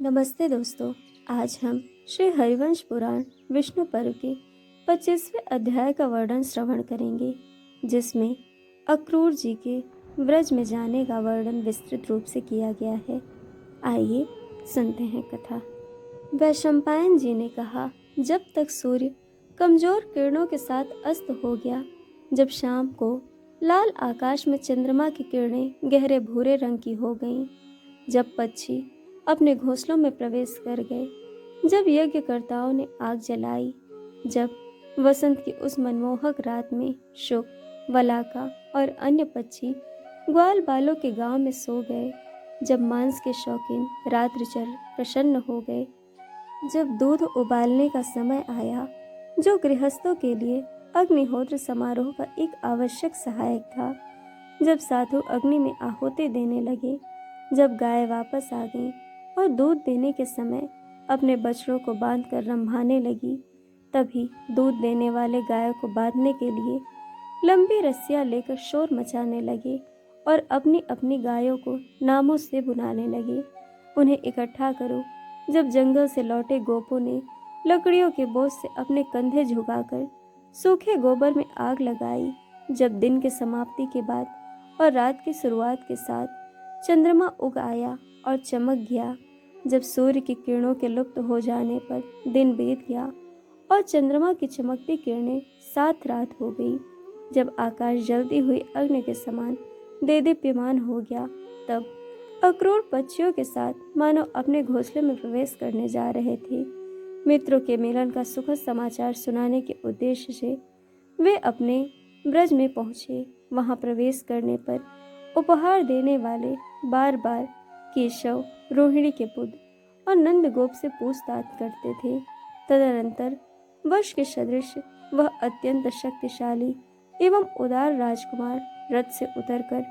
नमस्ते दोस्तों। आज हम श्री हरिवंश पुराण विष्णु पर्व के 25वें अध्याय का वर्णन श्रवण करेंगे, जिसमें अक्रूर जी के व्रज में जाने का वर्णन विस्तृत रूप से किया गया है। आइए सुनते हैं कथा। वैशंपायन जी ने कहा, जब तक सूर्य कमजोर किरणों के साथ अस्त हो गया, जब शाम को लाल आकाश में चंद्रमा की किरणें गहरे भूरे रंग की हो गईं, जब पक्षी अपने घोंसलों में प्रवेश कर गए, जब यज्ञकर्ताओं ने आग जलाई, जब वसंत की उस मनमोहक रात में शुक, वलाका और अन्य पक्षी ग्वाल बालों के गांव में सो गए, जब मांस के शौकीन रात्रिचर प्रसन्न हो गए, जब दूध उबालने का समय आया, जो गृहस्थों के लिए अग्निहोत्र समारोह का एक आवश्यक सहायक था, जब साधु अग्नि में आहुति देने लगे, जब गाय वापस आ गई और दूध देने के समय अपने बछड़ों को बांधकर रंभाने लगी, तभी दूध देने वाले गायों को बांधने के लिए लंबी रस्सियां लेकर शोर मचाने लगे और अपनी अपनी गायों को नामों से बुलाने लगे। उन्हें इकट्ठा करो। जब जंगल से लौटे गोपों ने लकड़ियों के बोझ से अपने कंधे झुकाकर सूखे गोबर में आग लगाई, जब दिन के समाप्ति के बाद और रात की शुरुआत के साथ चंद्रमा उग आया और चमक गया, जब सूर्य की किरणों के लुप्त हो जाने पर दिन बीत गया और चंद्रमा की चमकती किरणें साथ रात हो गई, जब आकाश जलती हुई अग्नि के समान देदीप्यमान हो गया, तब अक्रूर पक्षियों के साथ मानो अपने घोंसले में प्रवेश करने जा रहे थे। मित्रों के मिलन का सुखद समाचार सुनाने के उद्देश्य से वे अपने ब्रज में पहुंचे। वहां प्रवेश करने पर उपहार देने वाले बार बार केशव, रोहिणी के पुत्र और नंदगोप से पूछताछ करते थे। तदनंतर वश के सदृश वह अत्यंत शक्तिशाली एवं उदार राजकुमार रथ से उतरकर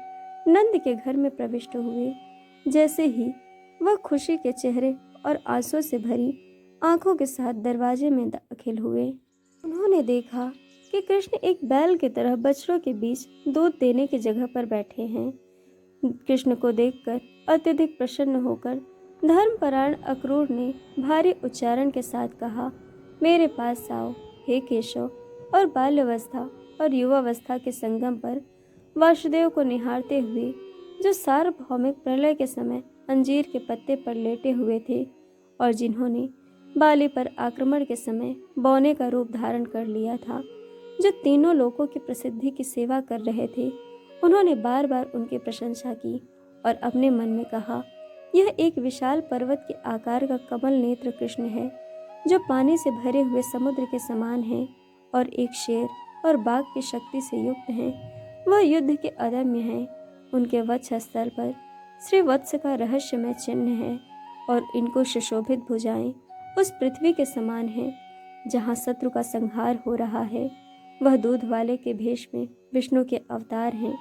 नंद के घर में प्रविष्ट हुए। जैसे ही वह खुशी के चेहरे और आंसू से भरी आंखों के साथ दरवाजे में दाखिल हुए, उन्होंने देखा कि कृष्ण एक बैल की तरह बछड़ों के बीच दूध देने की जगह पर बैठे हैं। कृष्ण को देखकर अत्यधिक प्रसन्न होकर धर्मपरायण अक्रूर ने भारी उच्चारण के साथ कहा, मेरे पास आओ हे केशव। और बाल्यावस्था और युवावस्था के संगम पर वासुदेव को निहारते हुए, जो सार्वभौमिक प्रलय के समय अंजीर के पत्ते पर लेटे हुए थे और जिन्होंने बाली पर आक्रमण के समय बौने का रूप धारण कर लिया था, जो तीनों लोकों की प्रसिद्धि की सेवा कर रहे थे, उन्होंने बार बार उनकी प्रशंसा की और अपने मन में कहा, यह एक विशाल पर्वत के आकार का कमल नेत्र कृष्ण है, जो पानी से भरे हुए समुद्र के समान है और एक शेर और बाघ की शक्ति से युक्त हैं। वह युद्ध के अदम्य हैं। उनके वक्ष स्थल पर श्रीवत्स का रहस्यमय चिन्ह है और इनको सुशोभित भुजाएं उस पृथ्वी के समान हैं जहाँ शत्रु का संहार हो रहा है। वह दूध वाले के भेष में विष्णु के अवतार हैं,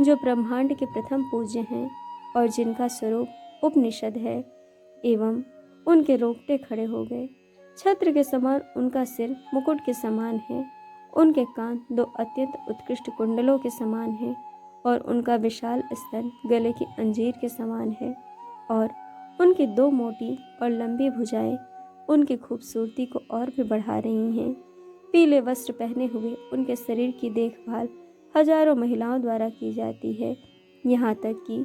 जो ब्रह्मांड के प्रथम पूज्य हैं और जिनका स्वरूप उपनिषद है। एवं उनके रोंगटे खड़े हो गए। छत्र के समान उनका सिर मुकुट के समान है। उनके कान दो अत्यंत उत्कृष्ट कुंडलों के समान हैं और उनका विशाल स्तन गले की अंजीर के समान है और उनकी दो मोटी और लंबी भुजाएं उनकी खूबसूरती को और भी बढ़ा रही हैं। पीले वस्त्र पहने हुए उनके शरीर की देखभाल हजारों महिलाओं द्वारा की जाती है, यहाँ तक कि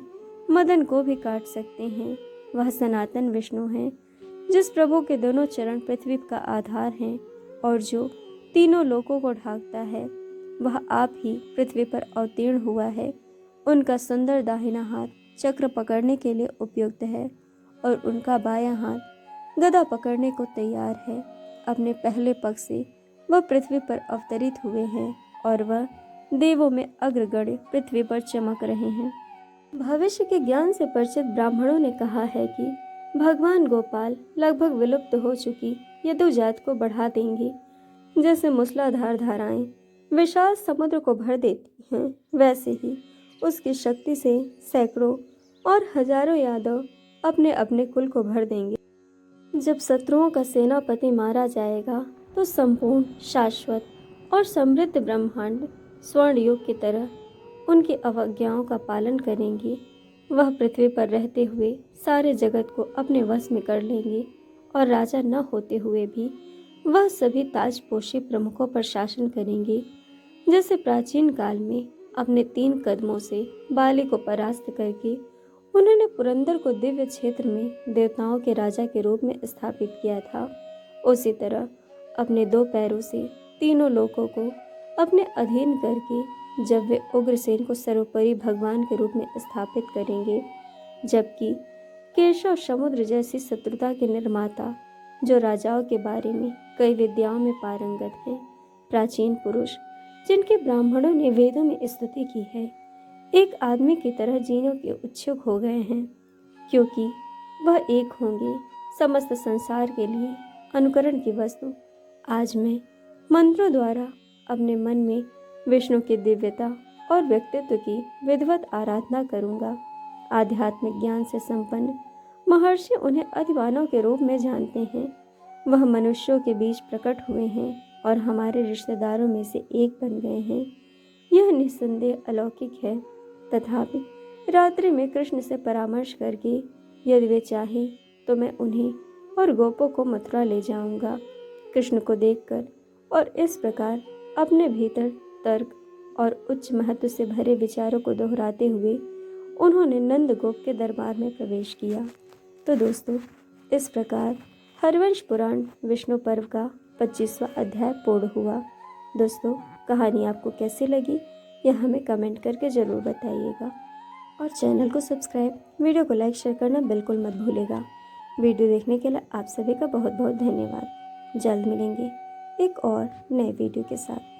मदन को भी काट सकते हैं। वह सनातन विष्णु हैं, जिस प्रभु के दोनों चरण पृथ्वी का आधार हैं और जो तीनों लोकों को ढांकता है। वह आप ही पृथ्वी पर अवतीर्ण हुआ है। उनका सुंदर दाहिना हाथ चक्र पकड़ने के लिए उपयुक्त है और उनका बायां हाथ गदा पकड़ने को तैयार है। अपने पहले पग से वह पृथ्वी पर अवतरित हुए हैं और वह देवों में अग्रगण्य पृथ्वी पर चमक रहे हैं। भविष्य के ज्ञान से परिचित ब्राह्मणों ने कहा है कि भगवान गोपाल लगभग विलुप्त हो चुकी यदु जात को बढ़ा देंगे। जैसे मूसलाधार धाराएं विशाल समुद्र को भर देती हैं, वैसे ही उसकी शक्ति से सैकड़ों और हजारों यादव अपने अपने कुल को भर देंगे। जब शत्रुओं का सेनापति मारा जाएगा तो संपूर्ण शाश्वत और समृद्ध ब्रह्मांड स्वर्ण युग की तरह उनकी अवज्ञाओं का पालन करेंगे। वह पृथ्वी पर रहते हुए सारे जगत को अपने वश में कर लेंगे और राजा न होते हुए भी वह सभी ताजपोशी प्रमुखों पर शासन करेंगे। जैसे प्राचीन काल में अपने 3 कदमों से बाली को परास्त करके उन्होंने पुरंदर को दिव्य क्षेत्र में देवताओं के राजा के रूप में स्थापित किया था, उसी तरह अपने 2 पैरों से तीनों लोकों को अपने अधीन करके जब वे उग्रसेन को सर्वोपरि भगवान के रूप में स्थापित करेंगे, जबकि केशव समुद्र जैसी शत्रुता के निर्माता जो राजाओं के बारे में कई विद्याओं में पारंगत हैं, प्राचीन पुरुष जिनके ब्राह्मणों ने वेदों में स्तुति की है, एक आदमी की तरह जीने के इच्छुक हो गए हैं, क्योंकि वह एक होंगे समस्त संसार के लिए अनुकरण की वस्तु। आज मैं मंत्रों द्वारा अपने मन में विष्णु की दिव्यता और व्यक्तित्व की विधिवत आराधना करूंगा। आध्यात्मिक ज्ञान से संपन्न महर्षि उन्हें अधिमानव के रूप में जानते हैं। वह मनुष्यों के बीच प्रकट हुए हैं और हमारे रिश्तेदारों में से एक बन गए हैं। यह निस्संदेह अलौकिक है। तथापि रात्रि में कृष्ण से परामर्श करके यदि वे चाहे तो मैं उन्हें और गोपों को मथुरा ले जाऊंगा। कृष्ण को देखकर और इस प्रकार अपने भीतर तर्क और उच्च महत्व से भरे विचारों को दोहराते हुए उन्होंने नंद गोप के दरबार में प्रवेश किया। तो दोस्तों, इस प्रकार हरिवंश पुराण विष्णु पर्व का 25वां अध्याय पूर्ण हुआ। दोस्तों, कहानी आपको कैसी लगी यह हमें कमेंट करके ज़रूर बताइएगा और चैनल को सब्सक्राइब, वीडियो को लाइक शेयर करना बिल्कुल मत भूलिएगा। वीडियो देखने के लिए आप सभी का बहुत बहुत धन्यवाद। जल्द मिलेंगे एक और नए वीडियो के साथ।